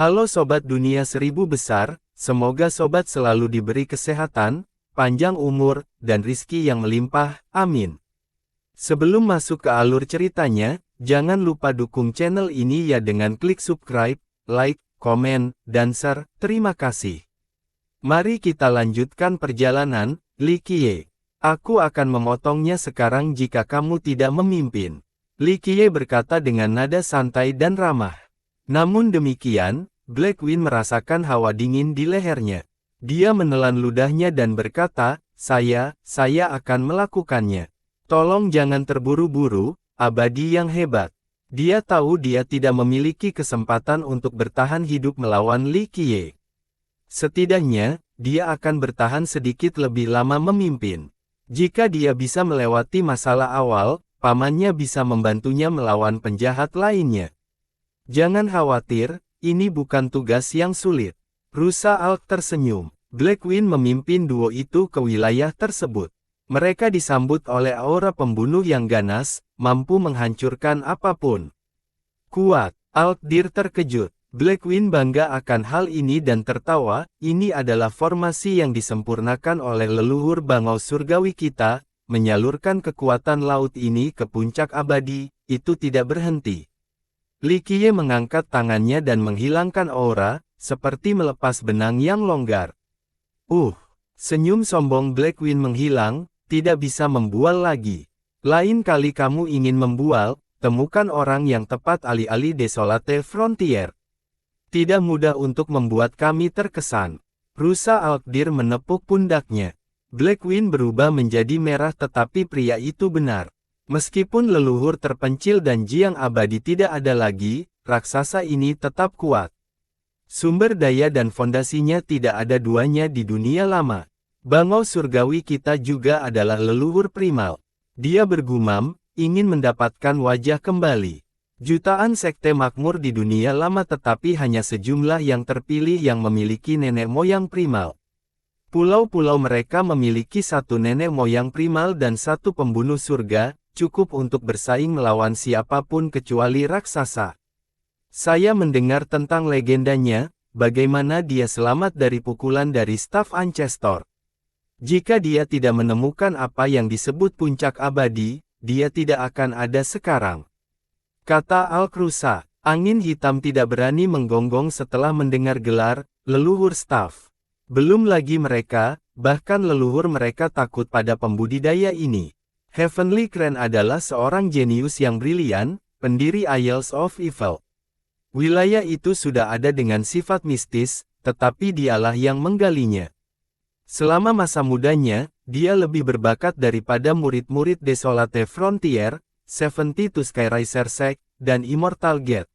Halo Sobat Dunia Seribu Besar, semoga Sobat selalu diberi kesehatan, panjang umur, dan rizki yang melimpah, amin. Sebelum masuk ke alur ceritanya, jangan lupa dukung channel ini ya dengan klik subscribe, like, komen, dan share, terima kasih. Mari kita lanjutkan perjalanan, Li Qiye. Aku akan memotongnya sekarang jika kamu tidak memimpin. Li Qiye berkata dengan nada santai dan ramah. Namun demikian, Blackwing merasakan hawa dingin di lehernya. Dia menelan ludahnya dan berkata, saya akan melakukannya. Tolong jangan terburu-buru, abadi yang hebat. Dia tahu dia tidak memiliki kesempatan untuk bertahan hidup melawan Li Qiye. Setidaknya, dia akan bertahan sedikit lebih lama memimpin. Jika dia bisa melewati masalah awal, pamannya bisa membantunya melawan penjahat lainnya. Jangan khawatir, ini bukan tugas yang sulit. Rusa Alk tersenyum. Blackwing memimpin duo itu ke wilayah tersebut. Mereka disambut oleh aura pembunuh yang ganas, mampu menghancurkan apapun. Kuat, Alkdir terkejut. Blackwing bangga akan hal ini dan tertawa, ini adalah formasi yang disempurnakan oleh leluhur bangau surgawi kita, menyalurkan kekuatan laut ini ke puncak abadi, itu tidak berhenti. Li Qiye mengangkat tangannya dan menghilangkan aura, seperti melepas benang yang longgar. Senyum sombong Blackwing menghilang, tidak bisa membual lagi. Lain kali kamu ingin membual, temukan orang yang tepat alih-alih Desolate Frontier. Tidak mudah untuk membuat kami terkesan. Rusa Alkdir menepuk pundaknya. Blackwing berubah menjadi merah tetapi pria itu benar. Meskipun leluhur terpencil dan jiang abadi tidak ada lagi, raksasa ini tetap kuat. Sumber daya dan fondasinya tidak ada duanya di dunia lama. Bangau surgawi kita juga adalah leluhur primal. Dia bergumam, ingin mendapatkan wajah kembali. Jutaan sekte makmur di dunia lama tetapi hanya sejumlah yang terpilih yang memiliki nenek moyang primal. Pulau-pulau mereka memiliki satu nenek moyang primal dan satu pembunuh surga, cukup untuk bersaing melawan siapapun kecuali raksasa. Saya mendengar tentang legendanya, bagaimana dia selamat dari pukulan dari staf Ancestor. Jika dia tidak menemukan apa yang disebut puncak abadi, dia tidak akan ada sekarang. Kata Alkrusa, angin hitam tidak berani menggonggong setelah mendengar gelar, leluhur staf. Belum lagi mereka, bahkan leluhur mereka takut pada pembudidaya ini. Heavenly Crane adalah seorang jenius yang brilian, pendiri Isles of Evil. Wilayah itu sudah ada dengan sifat mistis, tetapi dialah yang menggalinya. Selama masa mudanya, dia lebih berbakat daripada murid-murid Desolate Frontier, 72 Skyriser Sect, dan Immortal Gate.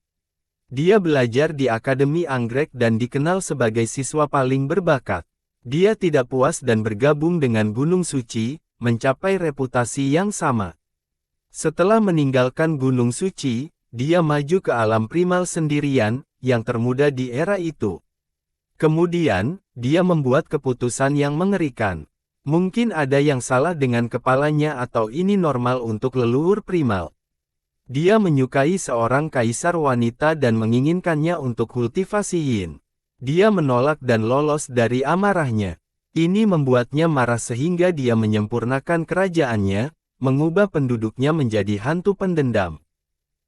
Dia belajar di Akademi Anggrek dan dikenal sebagai siswa paling berbakat. Dia tidak puas dan bergabung dengan Gunung Suci, mencapai reputasi yang sama. Setelah meninggalkan Gunung Suci, dia maju ke alam primal sendirian, yang termuda di era itu. Kemudian, dia membuat keputusan yang mengerikan. Mungkin ada yang salah dengan kepalanya atau ini normal untuk leluhur primal. Dia menyukai seorang kaisar wanita dan menginginkannya untuk kultivasi yin. Dia menolak dan lolos dari amarahnya. Ini membuatnya marah sehingga dia menyempurnakan kerajaannya, mengubah penduduknya menjadi hantu pendendam.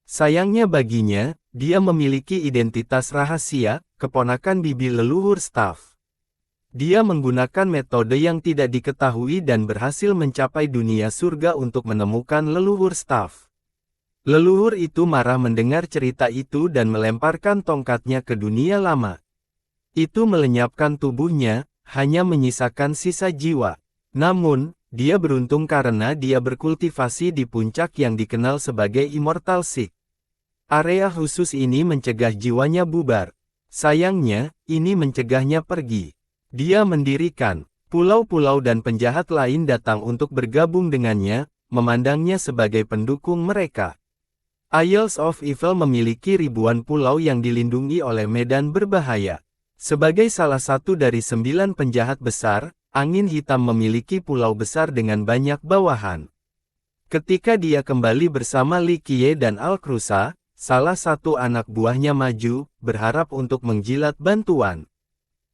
Sayangnya baginya, dia memiliki identitas rahasia, keponakan bibi leluhur staf. Dia menggunakan metode yang tidak diketahui dan berhasil mencapai dunia surga untuk menemukan leluhur staf. Leluhur itu marah mendengar cerita itu dan melemparkan tongkatnya ke dunia lama. Itu melenyapkan tubuhnya, hanya menyisakan sisa jiwa. Namun, dia beruntung karena dia berkultivasi di puncak yang dikenal sebagai Immortal Seek. Area khusus ini mencegah jiwanya bubar. Sayangnya, ini mencegahnya pergi. Dia mendirikan pulau-pulau dan penjahat lain datang untuk bergabung dengannya, memandangnya sebagai pendukung mereka. Isles of Evil memiliki ribuan pulau yang dilindungi oleh medan berbahaya. Sebagai salah satu dari 9 penjahat besar, angin hitam memiliki pulau besar dengan banyak bawahan. Ketika dia kembali bersama Li Qiye dan Alkrusa, salah satu anak buahnya maju, berharap untuk menjilat bantuan.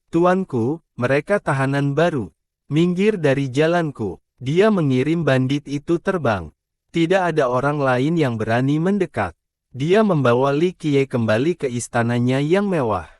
Tuanku, mereka tahanan baru. Minggir dari jalanku. Dia mengirim bandit itu terbang. Tidak ada orang lain yang berani mendekat. Dia membawa Li Qiye kembali ke istananya yang mewah.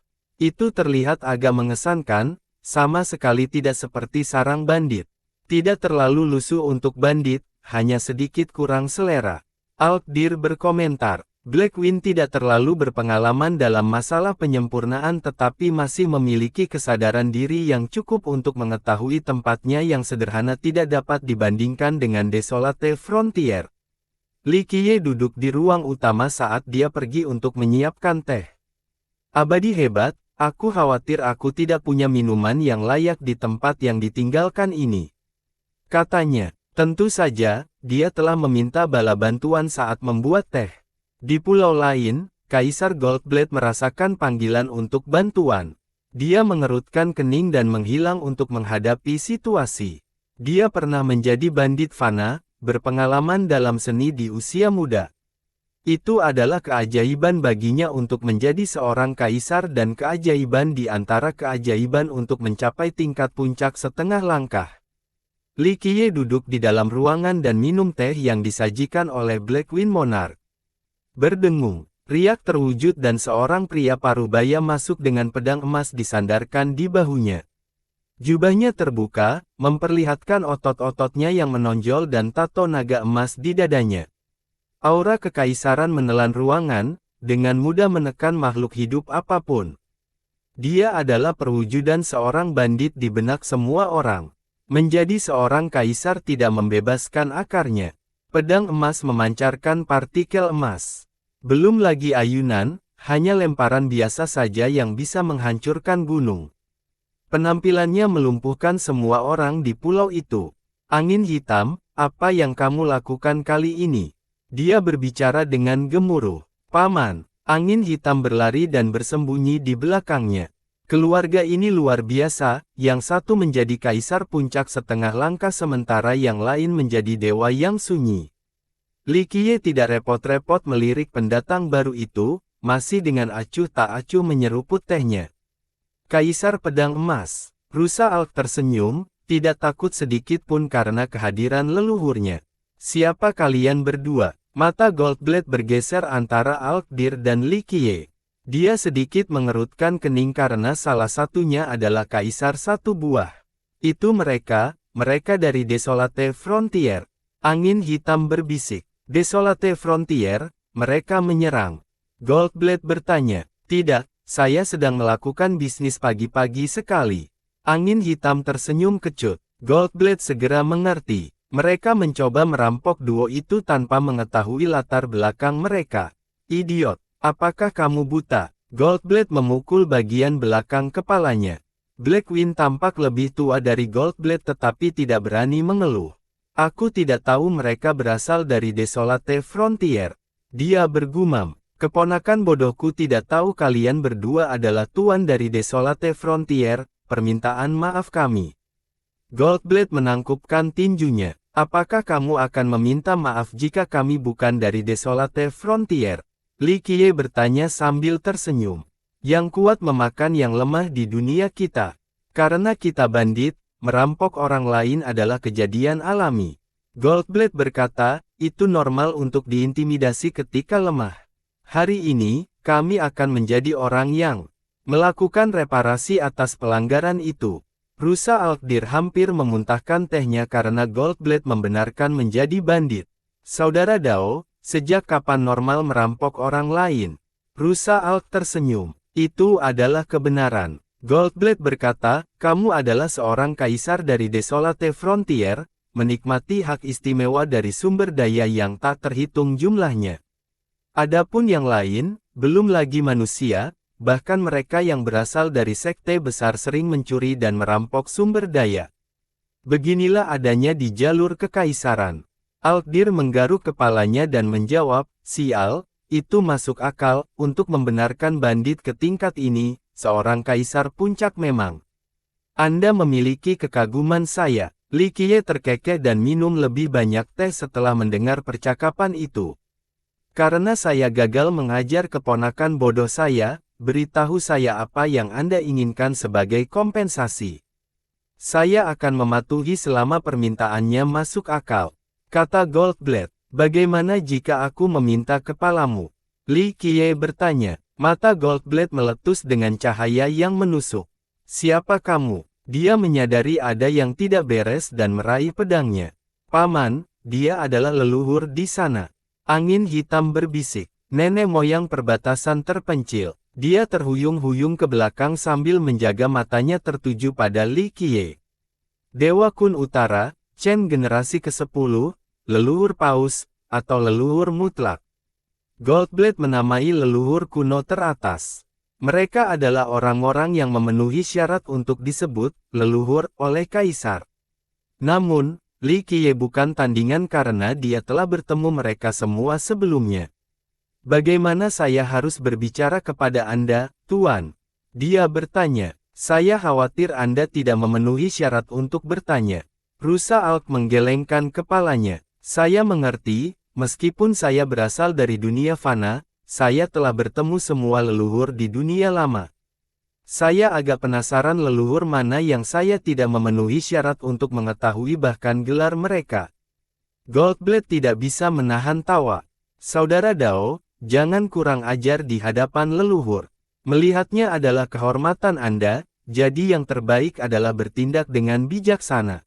Itu terlihat agak mengesankan, sama sekali tidak seperti sarang bandit. Tidak terlalu lusuh untuk bandit, hanya sedikit kurang selera. Alkdir berkomentar, Blackwing tidak terlalu berpengalaman dalam masalah penyempurnaan tetapi masih memiliki kesadaran diri yang cukup untuk mengetahui tempatnya yang sederhana tidak dapat dibandingkan dengan Desolate Frontier. Li Qiye duduk di ruang utama saat dia pergi untuk menyiapkan teh. Abadi hebat, aku khawatir aku tidak punya minuman yang layak di tempat yang ditinggalkan ini. Katanya, tentu saja, dia telah meminta bala bantuan saat membuat teh. Di pulau lain, Kaisar Goldblade merasakan panggilan untuk bantuan. Dia mengerutkan kening dan menghilang untuk menghadapi situasi. Dia pernah menjadi bandit fana, berpengalaman dalam seni di usia muda. Itu adalah keajaiban baginya untuk menjadi seorang kaisar dan keajaiban di antara keajaiban untuk mencapai tingkat puncak setengah langkah. Li Qiye duduk di dalam ruangan dan minum teh yang disajikan oleh Blackwing Monarch. Berdengung, riak terwujud dan seorang pria parubaya masuk dengan pedang emas disandarkan di bahunya. Jubahnya terbuka, memperlihatkan otot-ototnya yang menonjol dan tato naga emas di dadanya. Aura kekaisaran menelan ruangan, dengan mudah menekan makhluk hidup apapun. Dia adalah perwujudan seorang bandit di benak semua orang. Menjadi seorang kaisar tidak membebaskan akarnya. Pedang emas memancarkan partikel emas. Belum lagi ayunan, hanya lemparan biasa saja yang bisa menghancurkan gunung. Penampilannya melumpuhkan semua orang di pulau itu. Angin hitam, apa yang kamu lakukan kali ini? Dia berbicara dengan gemuruh. Paman, angin hitam berlari dan bersembunyi di belakangnya. Keluarga ini luar biasa, yang satu menjadi kaisar puncak setengah langkah sementara yang lain menjadi dewa yang sunyi. Li Qiye tidak repot-repot melirik pendatang baru itu, masih dengan acuh tak acuh menyeruput tehnya. Kaisar Pedang Emas, Rusa Alk tersenyum, tidak takut sedikit pun karena kehadiran leluhurnya. Siapa kalian berdua? Mata Goldblade bergeser antara Alkdir dan Li Qiye. Dia sedikit mengerutkan kening karena salah satunya adalah kaisar satu buah. Itu mereka dari Desolate Frontier. Angin hitam berbisik. Desolate Frontier, mereka menyerang. Goldblade bertanya, tidak, saya sedang melakukan bisnis pagi-pagi sekali. Angin hitam tersenyum kecut. Goldblade segera mengerti. Mereka mencoba merampok duo itu tanpa mengetahui latar belakang mereka. Idiot, apakah kamu buta? Goldblade memukul bagian belakang kepalanya. Blackwing tampak lebih tua dari Goldblade tetapi tidak berani mengeluh. Aku tidak tahu mereka berasal dari Desolate Frontier. Dia bergumam, keponakan bodohku tidak tahu kalian berdua adalah tuan dari Desolate Frontier, permintaan maaf kami. Goldblade menangkupkan tinjunya. Apakah kamu akan meminta maaf jika kami bukan dari Desolate Frontier? Li Qiye bertanya sambil tersenyum. Yang kuat memakan yang lemah di dunia kita. Karena kita bandit, merampok orang lain adalah kejadian alami. Goldblade berkata, itu normal untuk diintimidasi ketika lemah. Hari ini, kami akan menjadi orang yang melakukan reparasi atas pelanggaran itu. Rusa Alkdir hampir memuntahkan tehnya karena Goldblade membenarkan menjadi bandit. Saudara Dao, sejak kapan normal merampok orang lain? Rusa Alk tersenyum. Itu adalah kebenaran. Goldblade berkata, kamu adalah seorang kaisar dari Desolate Frontier, menikmati hak istimewa dari sumber daya yang tak terhitung jumlahnya. Adapun yang lain, belum lagi manusia, bahkan mereka yang berasal dari sekte besar sering mencuri dan merampok sumber daya. Beginilah adanya di jalur kekaisaran. Alkdir menggaruk kepalanya dan menjawab, sial, itu masuk akal, untuk membenarkan bandit ke tingkat ini, seorang kaisar puncak memang. Anda memiliki kekaguman saya. Li Qiye terkekeh dan minum lebih banyak teh setelah mendengar percakapan itu. Karena saya gagal mengajar keponakan bodoh saya, beritahu saya apa yang Anda inginkan sebagai kompensasi. Saya akan mematuhi selama permintaannya masuk akal, kata Goldblatt. Bagaimana jika aku meminta kepalamu? Li Qiye bertanya. Mata Goldblatt meletus dengan cahaya yang menusuk. Siapa kamu? Dia menyadari ada yang tidak beres dan meraih pedangnya. Paman, dia adalah leluhur di sana. Angin hitam berbisik. Nenek moyang perbatasan terpencil. Dia terhuyung-huyung ke belakang sambil menjaga matanya tertuju pada Li Qiye. Dewa Kun Utara, Chen generasi ke-10, leluhur paus, atau leluhur mutlak. Goldblatt menamai leluhur kuno teratas. Mereka adalah orang-orang yang memenuhi syarat untuk disebut leluhur oleh kaisar. Namun, Li Qiye bukan tandingan karena dia telah bertemu mereka semua sebelumnya. Bagaimana saya harus berbicara kepada Anda, Tuan? Dia bertanya. Saya khawatir Anda tidak memenuhi syarat untuk bertanya. Rusa Alk menggelengkan kepalanya. Saya mengerti. Meskipun saya berasal dari dunia fana, saya telah bertemu semua leluhur di dunia lama. Saya agak penasaran leluhur mana yang saya tidak memenuhi syarat untuk mengetahui bahkan gelar mereka. Goldblatt tidak bisa menahan tawa. Saudara Dao, jangan kurang ajar di hadapan leluhur. Melihatnya adalah kehormatan Anda, jadi yang terbaik adalah bertindak dengan bijaksana.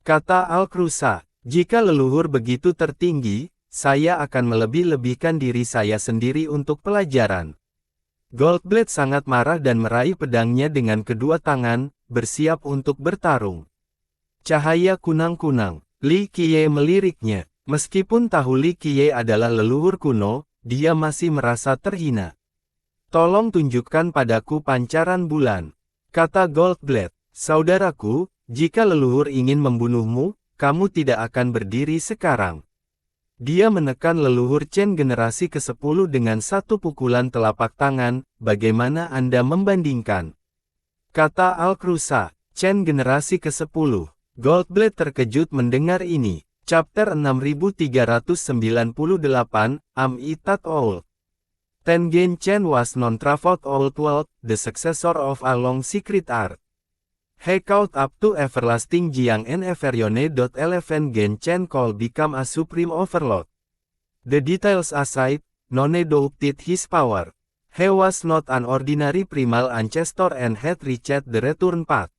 Kata Alk-Rusa. Jika leluhur begitu tertinggi, saya akan melebih-lebihkan diri saya sendiri untuk pelajaran. Goldblatt sangat marah dan meraih pedangnya dengan kedua tangan, bersiap untuk bertarung. Cahaya kunang-kunang. Li Qiye meliriknya. Meskipun tahu Li Qiye adalah leluhur kuno, dia masih merasa terhina. Tolong tunjukkan padaku pancaran bulan. Kata Goldblatt. Saudaraku, jika leluhur ingin membunuhmu, kamu tidak akan berdiri sekarang. Dia menekan leluhur Chen generasi ke-10 dengan satu pukulan telapak tangan, bagaimana Anda membandingkan? Kata Alk-Rusa, Chen generasi ke-10. Goldblatt terkejut mendengar ini. Chapter 6398, Am-I-Tat Old. Tengen Chen was non-traveled old world, the successor of a long secret art. He caught up to everlasting Jiang and Everyone.11 Gen Chen call become a supreme overlord. The details aside, none doubted his power. He was not an ordinary primal ancestor and had reached the return path.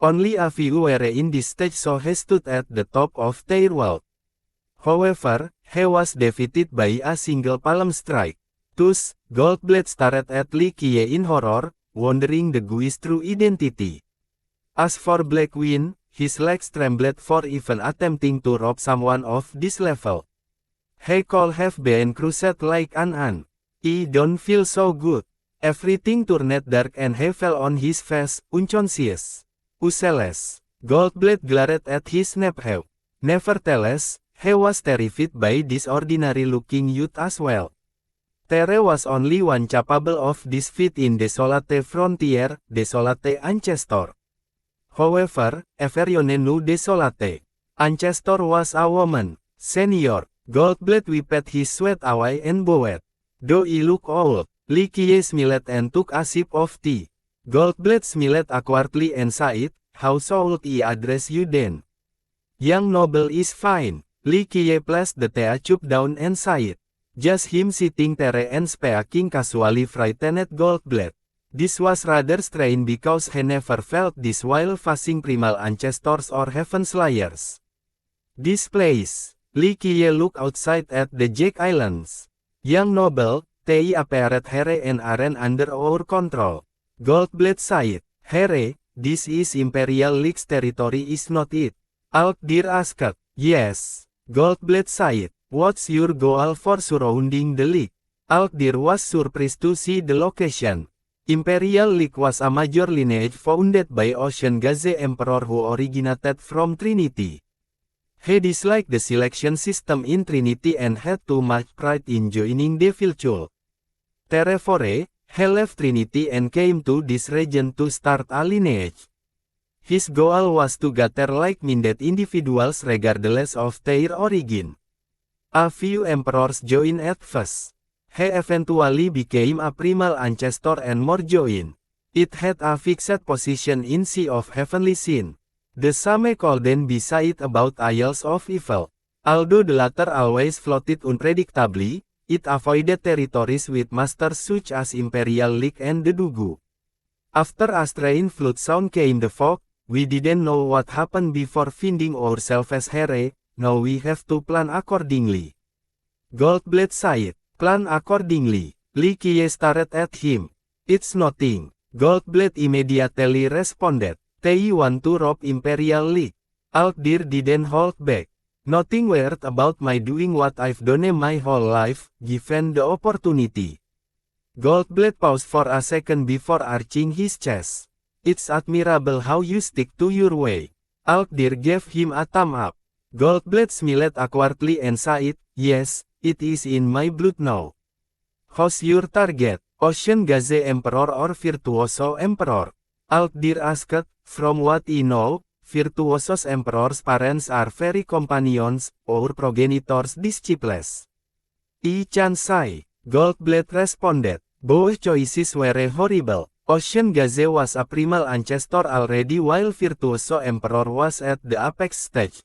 Only a few were in this stage so he stood at the top of their world. However, he was defeated by a single palm strike. Thus, Goldblatt stared at Li Qiye in horror, wondering the Gui's true identity. As for Blackwind, his legs trembled for even attempting to rob someone of this level. He could have been crushed like an ant. I don't feel so good. Everything turned dark and he fell on his face, unconscious. Useless. Goldblatt glared at his nephew. Nevertheless, he was terrified by this ordinary-looking youth as well. There was only one capable of this feat in Desolate Frontier, Desolate Ancestor. However, Everyone knew Desolate Ancestor was a woman. Senior. Goldblatt wiped his sweat away and bowed. Though he looked old, Li Qiye smiled and took a sip of tea. Goldblatt smiled awkwardly and sighed, how should I address you then? Young noble is fine. Li Qiye placed the tea cup down and sighed. Just him sitting there and speaking casually frightened Goldblatt. This was rather strange because he never felt this while facing primal ancestors or heaven slayers. This place. Li Qiye looked outside at the Jack Islands. Young noble, they appeared here and aren't under our control. Goldblatt sighed. Here, this is Imperial League's territory is not it? Alkdir asked. Yes. Goldblatt sighed. What's your goal for surrounding the League? Alkdir was surprised to see the location. Imperial League was a major lineage founded by Ocean Gaze Emperor who originated from Trinity. He disliked the selection system in Trinity and had too much pride in joining Devil Chul. Therefore, he left Trinity and came to this region to start a lineage. His goal was to gather like-minded individuals regardless of their origin. A few emperors joined at first. He eventually became a primal ancestor and more joined. It had a fixed position in Sea of Heavenly Sin. The same could then be said about Isles of Evil. Although the latter always floated unpredictably, it avoided territories with masters such as Imperial League and the Dugu. After a strange flood sound came the fog. We didn't know what happened before finding ourselves as Here. Now we have to plan accordingly. Goldblade sighed. Plan accordingly. Li Qiye stared at him. It's nothing. Goldblade immediately responded. They want to rob Imperial League. Alkdir didn't hold back. Nothing weird about my doing what I've done my whole life, given the opportunity. Goldblade paused for a second before arching his chest. It's admirable how you stick to your way. Alkdir gave him a thumb up. Goldblade smiled awkwardly and sighed, yes, it is in my blood now. Who's your target? Ocean Gaze Emperor or Virtuoso Emperor? Alkdir asked. From what I know, Virtuosos Emperor's parents are very companions, or progenitors disciples. I-chan sighed. Goldblade responded. Both choices were horrible. Ocean Gaze was a primal ancestor already while Virtuoso Emperor was at the apex stage.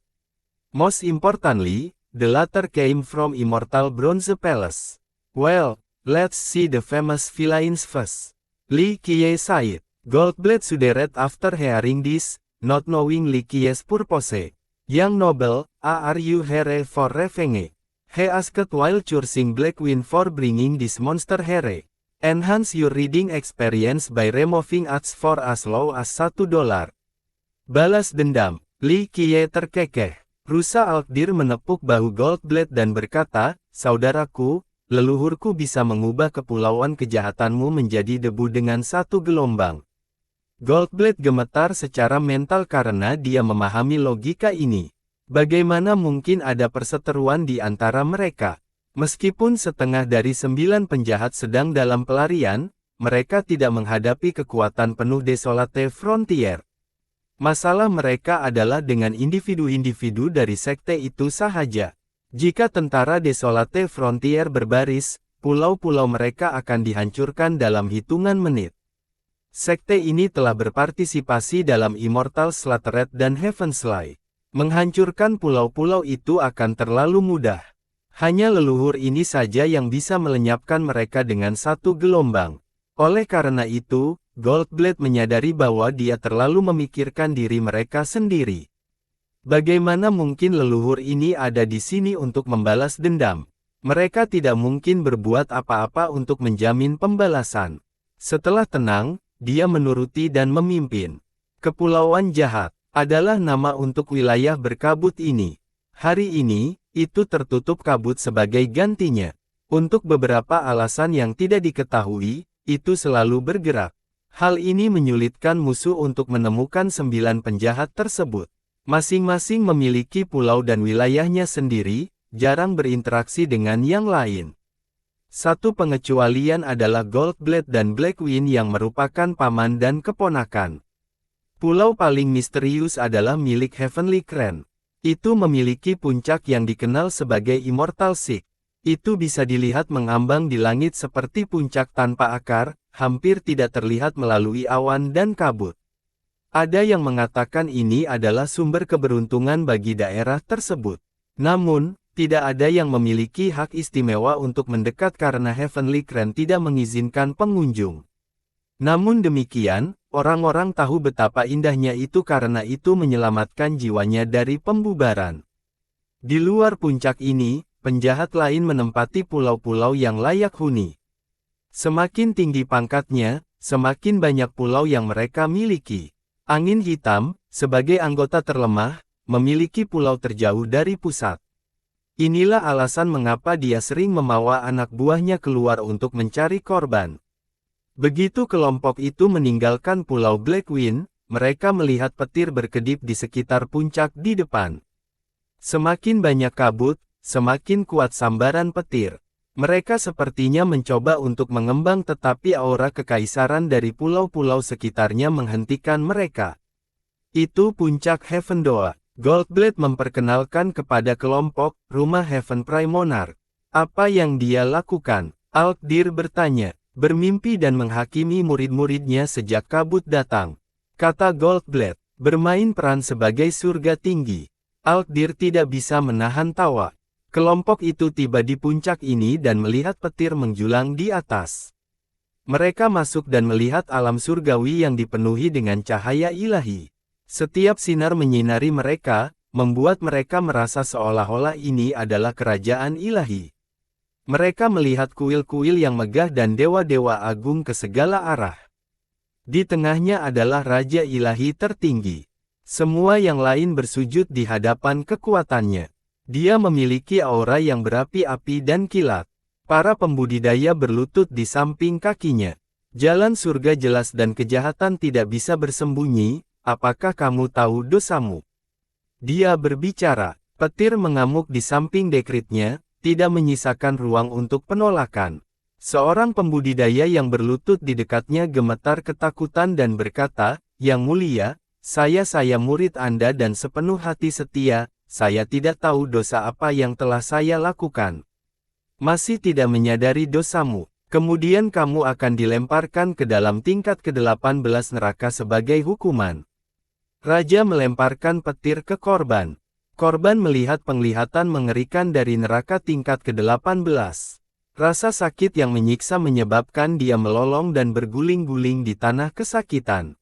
Most importantly, the latter came from Immortal Bronze Palace. Well, let's see the famous villains first. Li Qiye sighed. Goldblade shuddered after hearing this, not knowing Li Qiye's purpose. Young noble, are you here for revenge? He asked while choosing Blackwing for bringing this monster here. Enhance your reading experience by removing ads for as low as $1. Balas dendam. Li Qiye terkekeh. Rusa Alkdir menepuk bahu Goldblade dan berkata, saudaraku, leluhurku bisa mengubah kepulauan kejahatanmu menjadi debu dengan satu gelombang. Goldblade gemetar secara mental karena dia memahami logika ini. Bagaimana mungkin ada perseteruan di antara mereka? Meskipun setengah dari 9 penjahat sedang dalam pelarian, mereka tidak menghadapi kekuatan penuh Desolate Frontier. Masalah mereka adalah dengan individu-individu dari sekte itu sahaja. Jika tentara Desolate Frontier berbaris, pulau-pulau mereka akan dihancurkan dalam hitungan menit. Sekte ini telah berpartisipasi dalam Immortal Slaughter dan Heavenslay. Menghancurkan pulau-pulau itu akan terlalu mudah. Hanya leluhur ini saja yang bisa melenyapkan mereka dengan satu gelombang. Oleh karena itu, Goldblade menyadari bahwa dia terlalu memikirkan diri mereka sendiri. Bagaimana mungkin leluhur ini ada di sini untuk membalas dendam? Mereka tidak mungkin berbuat apa-apa untuk menjamin pembalasan. Setelah tenang, dia menuruti dan memimpin. Kepulauan Jahat adalah nama untuk wilayah berkabut ini. Hari ini, itu tertutup kabut sebagai gantinya. Untuk beberapa alasan yang tidak diketahui, itu selalu bergerak. Hal ini menyulitkan musuh untuk menemukan 9 penjahat tersebut. Masing-masing memiliki pulau dan wilayahnya sendiri, jarang berinteraksi dengan yang lain. Satu pengecualian adalah Goldblade dan Blackwing yang merupakan paman dan keponakan. Pulau paling misterius adalah milik Heavenly Crane. Itu memiliki puncak yang dikenal sebagai Immortal Peak. Itu bisa dilihat mengambang di langit seperti puncak tanpa akar, hampir tidak terlihat melalui awan dan kabut. Ada yang mengatakan ini adalah sumber keberuntungan bagi daerah tersebut. Namun, tidak ada yang memiliki hak istimewa untuk mendekat karena Heavenly Crane tidak mengizinkan pengunjung. Namun demikian, orang-orang tahu betapa indahnya itu karena itu menyelamatkan jiwanya dari pembubaran. Di luar puncak ini, penjahat lain menempati pulau-pulau yang layak huni. Semakin tinggi pangkatnya, semakin banyak pulau yang mereka miliki. Angin Hitam, sebagai anggota terlemah, memiliki pulau terjauh dari pusat. Inilah alasan mengapa dia sering membawa anak buahnya keluar untuk mencari korban. Begitu kelompok itu meninggalkan Pulau Blackwing, mereka melihat petir berkedip di sekitar puncak di depan. Semakin banyak kabut, semakin kuat sambaran petir. Mereka sepertinya mencoba untuk mengembang tetapi aura kekaisaran dari pulau-pulau sekitarnya menghentikan mereka. Itu puncak Heavendoa. Goldblade memperkenalkan kepada kelompok rumah Heaven Prime Monarch. Apa yang dia lakukan? Alkdir bertanya. Bermimpi dan menghakimi murid-muridnya sejak kabut datang. Kata Goldblade. Bermain peran sebagai surga tinggi. Alkdir tidak bisa menahan tawa. Kelompok itu tiba di puncak ini dan melihat petir menjulang di atas. Mereka masuk dan melihat alam surgawi yang dipenuhi dengan cahaya ilahi. Setiap sinar menyinari mereka, membuat mereka merasa seolah-olah ini adalah kerajaan ilahi. Mereka melihat kuil-kuil yang megah dan dewa-dewa agung ke segala arah. Di tengahnya adalah Raja Ilahi tertinggi. Semua yang lain bersujud di hadapan kekuatannya. Dia memiliki aura yang berapi-api dan kilat. Para pembudidaya berlutut di samping kakinya. Jalan surga jelas dan kejahatan tidak bisa bersembunyi. Apakah kamu tahu dosamu? Dia berbicara. Petir mengamuk di samping dekritnya, tidak menyisakan ruang untuk penolakan. Seorang pembudidaya yang berlutut di dekatnya gemetar ketakutan dan berkata, "Yang mulia, saya murid Anda dan sepenuh hati setia, saya tidak tahu dosa apa yang telah saya lakukan. Masih tidak menyadari dosamu, kemudian kamu akan dilemparkan ke dalam tingkat ke-18 neraka sebagai hukuman." Raja melemparkan petir ke korban. Korban melihat penglihatan mengerikan dari neraka tingkat ke-18. Rasa sakit yang menyiksa menyebabkan dia melolong dan berguling-guling di tanah kesakitan.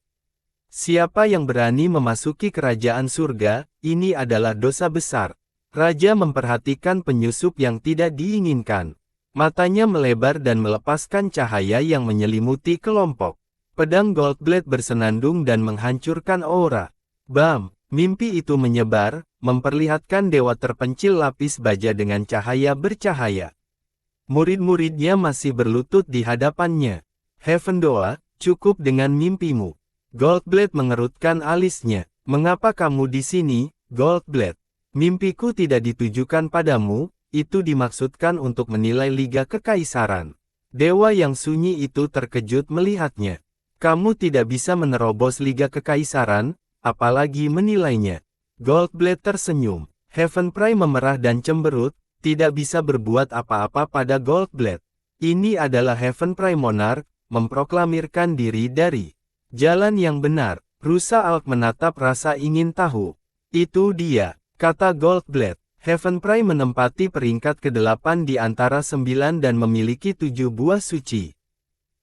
Siapa yang berani memasuki kerajaan surga, ini adalah dosa besar. Raja memperhatikan penyusup yang tidak diinginkan. Matanya melebar dan melepaskan cahaya yang menyelimuti kelompok. Pedang Goldblade bersenandung dan menghancurkan aura. Bam! Mimpi itu menyebar, memperlihatkan dewa terpencil lapis baja dengan cahaya bercahaya. Murid-muridnya masih berlutut di hadapannya. Heaven Doa, cukup dengan mimpimu. Goldblade mengerutkan alisnya. Mengapa kamu di sini, Goldblade? Mimpiku tidak ditujukan padamu, itu dimaksudkan untuk menilai Liga Kekaisaran. Dewa yang sunyi itu terkejut melihatnya. Kamu tidak bisa menerobos Liga Kekaisaran, apalagi menilainya. Goldblade tersenyum. Heaven Prime memerah dan cemberut, tidak bisa berbuat apa-apa pada Goldblade. Ini adalah Heaven Prime Monarch, memproklamirkan diri dari jalan yang benar. Rusa Alk menatap rasa ingin tahu. Itu dia, kata Goldblade. Heaven Prime menempati peringkat ke-8 di antara 9 dan memiliki 7 buah suci.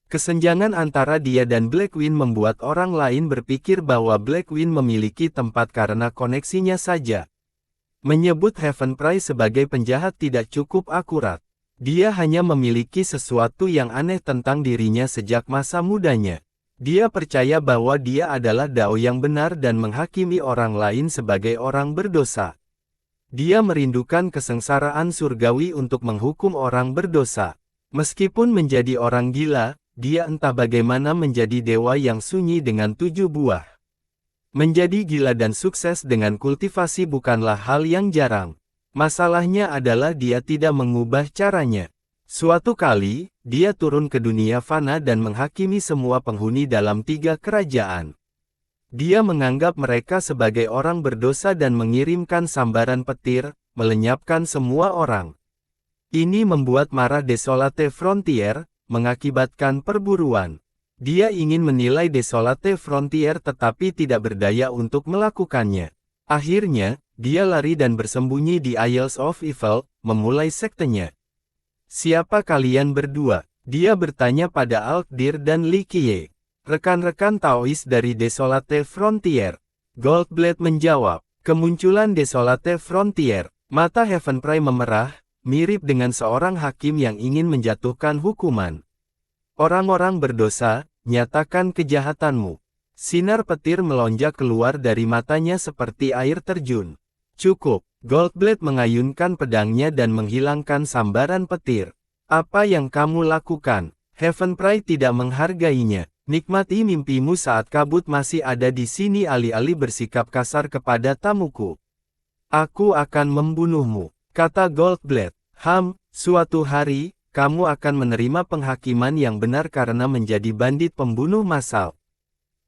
Kesenjangan antara dia dan Blackwing membuat orang lain berpikir bahwa Blackwing memiliki tempat karena koneksinya saja. Menyebut Heaven Prime sebagai penjahat tidak cukup akurat. Dia hanya memiliki sesuatu yang aneh tentang dirinya sejak masa mudanya. Dia percaya bahwa dia adalah Dao yang benar dan menghakimi orang lain sebagai orang berdosa. Dia merindukan kesengsaraan surgawi untuk menghukum orang berdosa. Meskipun menjadi orang gila, dia entah bagaimana menjadi dewa yang sunyi dengan 7 buah. Menjadi gila dan sukses dengan kultivasi bukanlah hal yang jarang. Masalahnya adalah dia tidak mengubah caranya. Suatu kali, dia turun ke dunia fana dan menghakimi semua penghuni dalam 3 kerajaan. Dia menganggap mereka sebagai orang berdosa dan mengirimkan sambaran petir, melenyapkan semua orang. Ini membuat marah Desolate Frontier, mengakibatkan perburuan. Dia ingin menilai Desolate Frontier tetapi tidak berdaya untuk melakukannya. Akhirnya, dia lari dan bersembunyi di Isles of Evil, memulai sektenya. Siapa kalian berdua? Dia bertanya pada Alkdir dan Li Qiye. Rekan-rekan Taois dari Desolate Frontier. Goldblade menjawab. Kemunculan Desolate Frontier. Mata Heaven Prime memerah, mirip dengan seorang hakim yang ingin menjatuhkan hukuman. Orang-orang berdosa, nyatakan kejahatanmu. Sinar petir melonjak keluar dari matanya seperti air terjun. Cukup, Goldblade mengayunkan pedangnya dan menghilangkan sambaran petir. Apa yang kamu lakukan? Heaven Prime tidak menghargainya. Nikmati mimpimu saat kabut masih ada di sini. Alih-alih bersikap kasar kepada tamuku. Aku akan membunuhmu. Kata Goldblade, suatu hari, kamu akan menerima penghakiman yang benar karena menjadi bandit pembunuh massal.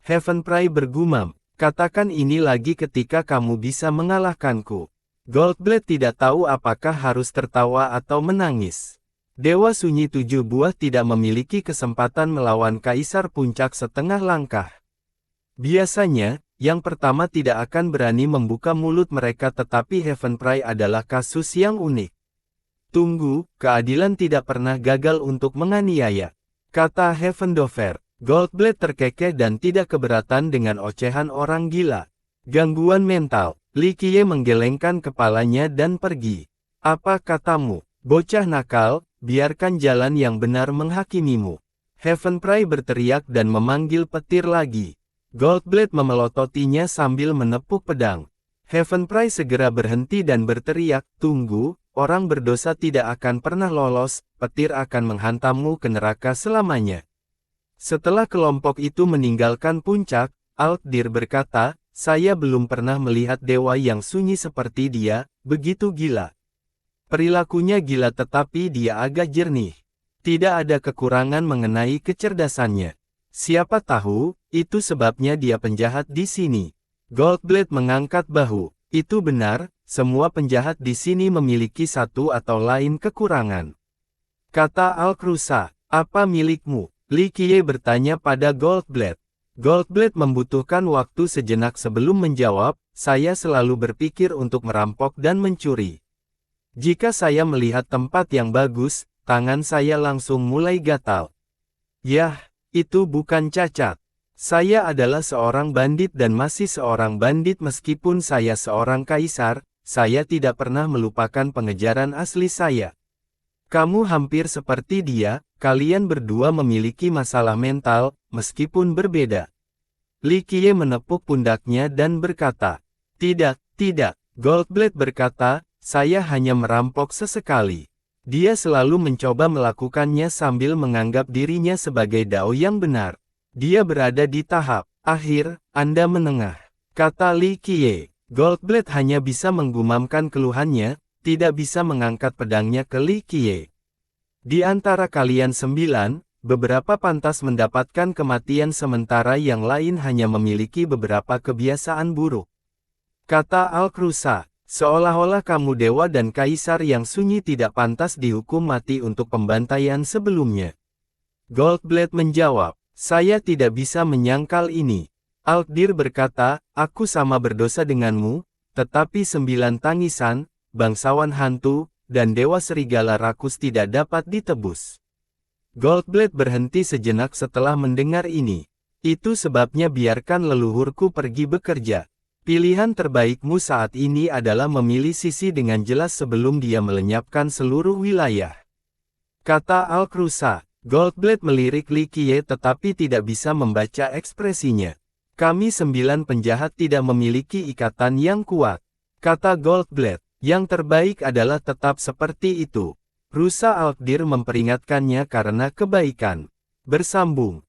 Heaven Prime bergumam, Katakan ini lagi ketika kamu bisa mengalahkanku. Goldblade tidak tahu apakah harus tertawa atau menangis. Dewa Sunyi Tujuh Buah tidak memiliki kesempatan melawan Kaisar Puncak setengah langkah. Biasanya, yang pertama tidak akan berani membuka mulut mereka, tetapi Heaven Pride adalah kasus yang unik. Tunggu, keadilan tidak pernah gagal untuk menganiaya, kata Heaven Dover. Goldblade terkekeh dan tidak keberatan dengan ocehan orang gila. Gangguan mental. Li Qiye menggelengkan kepalanya dan pergi. Apa katamu, bocah nakal, biarkan jalan yang benar menghakimimu. Heaven Pride berteriak dan memanggil petir lagi. Goldblade memelototinya sambil menepuk pedang. Heaven Pride segera berhenti dan berteriak, tunggu, orang berdosa tidak akan pernah lolos, petir akan menghantammu ke neraka selamanya. Setelah kelompok itu meninggalkan puncak, Alkdir berkata, saya belum pernah melihat dewa yang sunyi seperti dia, begitu gila. Perilakunya gila tetapi dia agak jernih. Tidak ada kekurangan mengenai kecerdasannya. Siapa tahu, itu sebabnya dia penjahat di sini. Goldblade mengangkat bahu. Itu benar, semua penjahat di sini memiliki satu atau lain kekurangan. Kata Alkrusa, apa milikmu? Li Qiye bertanya pada Goldblade. Goldblade membutuhkan waktu sejenak sebelum menjawab, saya selalu berpikir untuk merampok dan mencuri. Jika saya melihat tempat yang bagus, tangan saya langsung mulai gatal. Yah, itu bukan cacat. Saya adalah seorang bandit dan masih seorang bandit meskipun saya seorang kaisar, saya tidak pernah melupakan pengejaran asli saya. Kamu hampir seperti dia, kalian berdua memiliki masalah mental, meskipun berbeda. Li Qiye menepuk pundaknya dan berkata, tidak, Goldblade berkata, saya hanya merampok sesekali. Dia selalu mencoba melakukannya sambil menganggap dirinya sebagai dao yang benar. Dia berada di tahap akhir, Anda menengah, kata Li Qiye. Goldblade hanya bisa menggumamkan keluhannya, tidak bisa mengangkat pedangnya ke Li Qiye. Di antara kalian 9, beberapa pantas mendapatkan kematian sementara yang lain hanya memiliki beberapa kebiasaan buruk. Kata Alkrusa, seolah-olah kamu dewa dan kaisar yang sunyi tidak pantas dihukum mati untuk pembantaian sebelumnya. Goldblade menjawab, saya tidak bisa menyangkal ini. Alkdir berkata, aku sama berdosa denganmu, tetapi 9 tangisan, bangsawan hantu, dan dewa serigala rakus tidak dapat ditebus. Goldblade berhenti sejenak setelah mendengar ini. Itu sebabnya biarkan leluhurku pergi bekerja. Pilihan terbaikmu saat ini adalah memilih sisi dengan jelas sebelum dia melenyapkan seluruh wilayah. Kata Alkrusa. Goldblade melirik Li Qiye tetapi tidak bisa membaca ekspresinya. Kami 9 penjahat tidak memiliki ikatan yang kuat. Kata Goldblade. Yang terbaik adalah tetap seperti itu. Rusa Alkdir memperingatkannya karena kebaikan. Bersambung.